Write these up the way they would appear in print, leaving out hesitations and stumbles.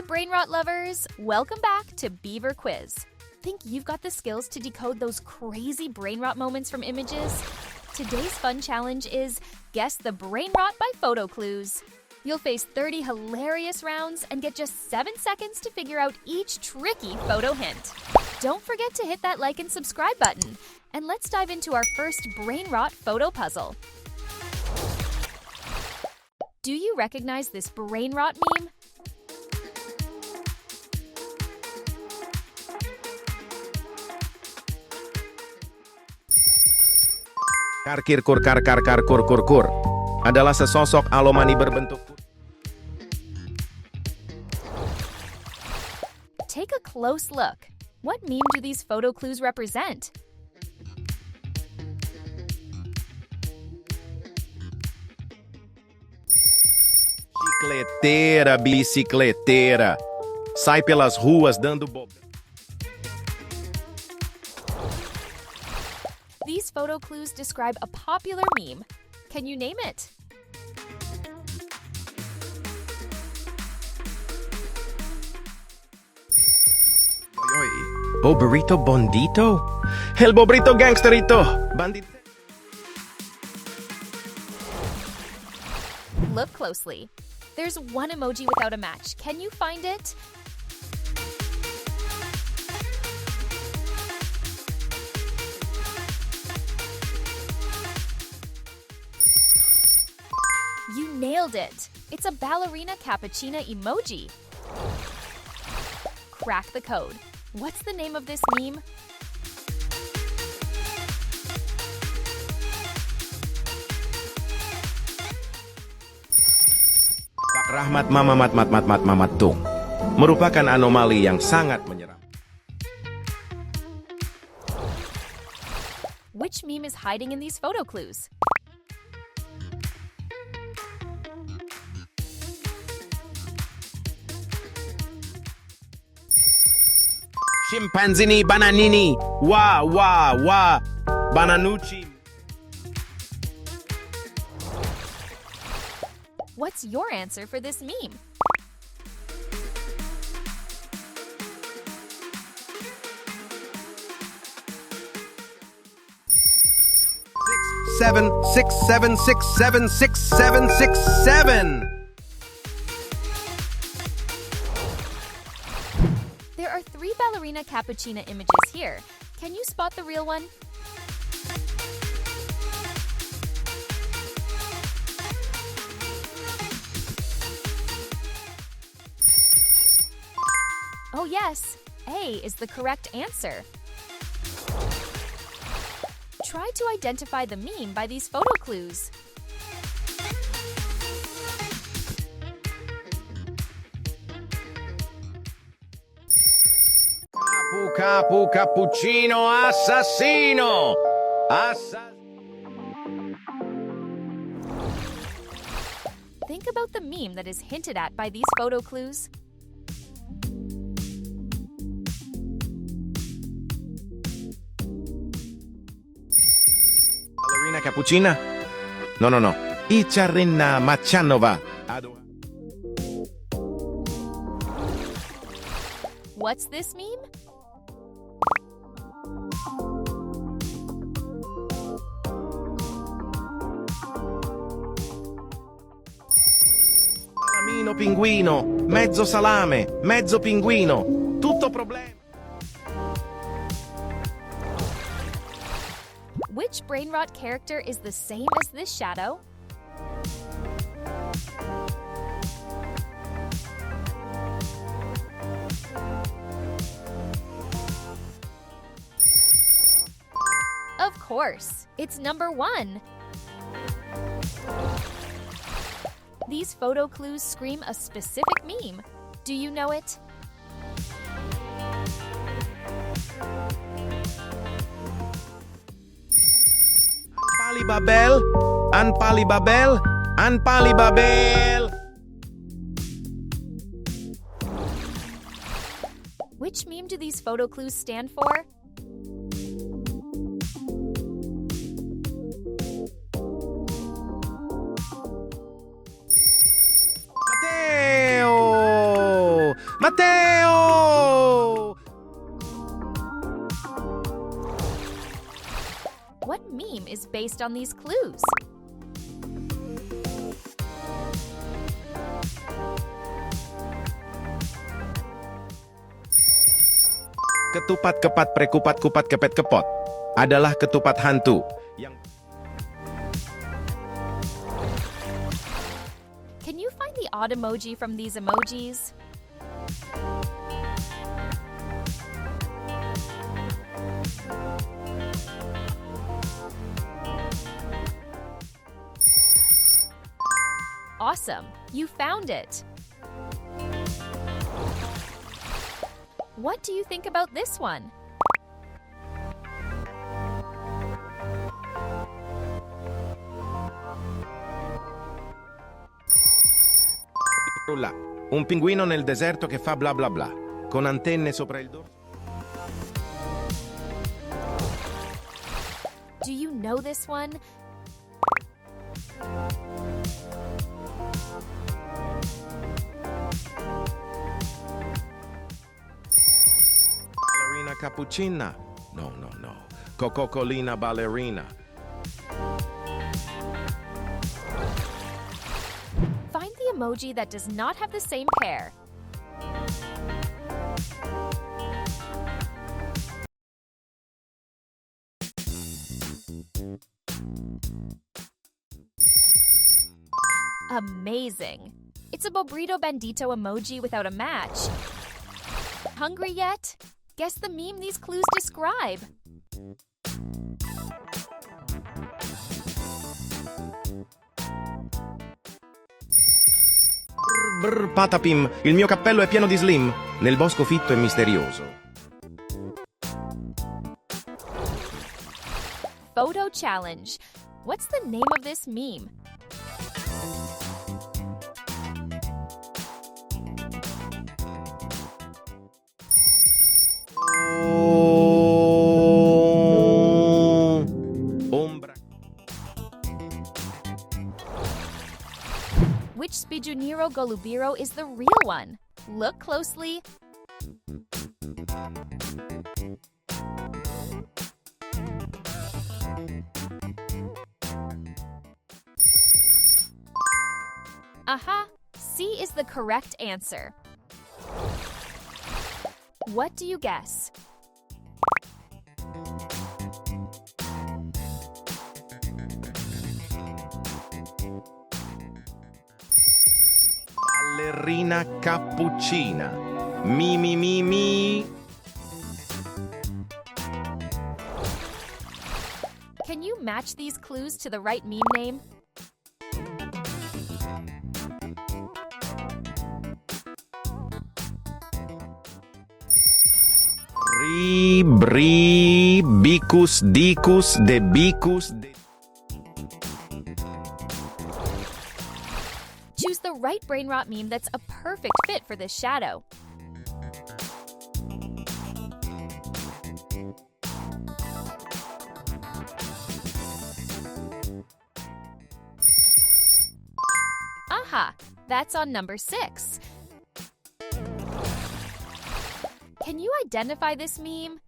Brainrot lovers! Welcome back to Beaver Quiz. Think you've got the skills to decode those crazy brainrot moments from images? Today's fun challenge is Guess the Brainrot by Photo Clues. You'll face 30 hilarious rounds and get just 7 seconds to figure out each tricky photo hint. Don't forget to hit that like and subscribe button. And let's dive into our first Brainrot photo puzzle. Do you recognize this Brainrot meme? Karkirkur kur adalah sesosok alomani berbentuk. Take a close look. What meme do these photo clues represent? Bicicleteira, sai pelas ruas dando bob. These photo clues describe a popular meme. Can you name it? Boberito bondito? El bobrito gangsterito! Bandit. Look closely. There's one emoji without a match. Can you find it? You nailed it! It's a ballerina cappuccino emoji. Crack the code. What's the name of this meme? Pak Rahmat Mamat Tung merupakan anomali yang sangat menyeram. Which meme is hiding in these photo clues? Chimpanzini bananini, wa, bananucci. What's your answer for this meme? Seven, 7. There are 3 ballerina cappuccino images here. Can you spot the real one? Oh yes, A is the correct answer. Try to identify the meme by these photo clues. Capu cappuccino assassino. Think about the meme that is hinted at by these photo clues. Ballerina cappuccina? No. Icharina Machanova. What's this meme? Salamino pinguino, mezzo salame, mezzo pinguino, tutto problema. Which Brainrot character is the same as this shadow? Of course, it's number 1. These photo clues scream a specific meme. Do you know it? Anpalibabel. Which meme do these photo clues stand for? Matteo! What meme is based on these clues? Ketupat kepat prekupat kupat kepet kepot adalah ketupat hantu yang Can you find the odd emoji from these emojis? Awesome! You found it! What do you think about this one? Rulla. Un pinguino nel deserto che fa bla bla bla, con antenne sopra il dorso. Do you know this one? Ballerina cappuccina. No, no, no. Coca-Colina ballerina. Find the emoji that does not have the same pair. Amazing! It's a Bobrito Bandito emoji without a match. Hungry yet? Guess the meme these clues describe. Brr, patapim, il mio cappello è pieno di slim, nel bosco fitto e misterioso. Photo challenge. What's the name of this meme? Ombra. Which Spijuniro Golubiro is the real one? Look closely. Aha! C is the correct answer. What do you guess? Ballerina cappuccina. Mi mi mi mi. Can you match these clues to the right meme name? Bri, bri, bicus, dicus, de bicus, de... Choose the right Brainrot meme that's a perfect fit for this shadow. Aha! That's on number 6. Can you identify this meme?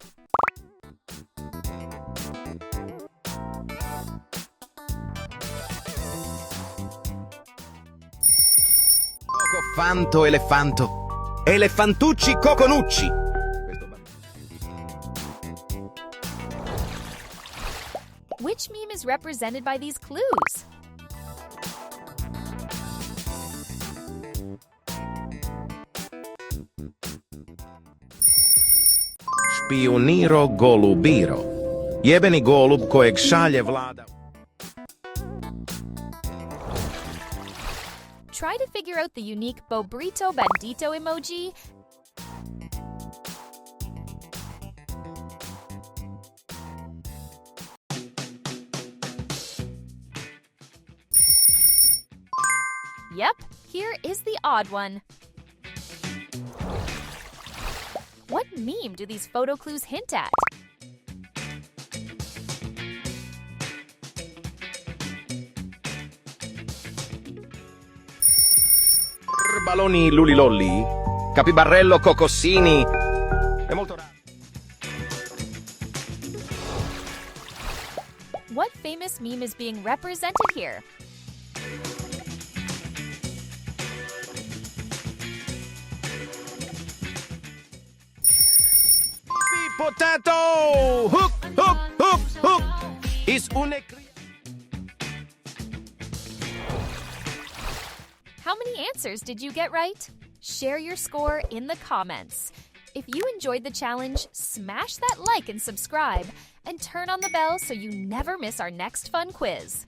Coco fanto elefanto. Elefantucci coconucci. Which meme is represented by these clues? Špioniro golubiro. Jebeni golub kojeg šalje vlada. Try to figure out the unique Bobrito Bandito emoji. Yep, here is the odd one. What meme do these photo clues hint at? Baloni lulilolli. Capibarello Cocossini. È molto raro. What famous meme is being represented here? Potato! Hook, hook, hook, hook! Is une... How many answers did you get right? Share your score in the comments. If you enjoyed the challenge, smash that like and subscribe, and turn on the bell so you never miss our next fun quiz.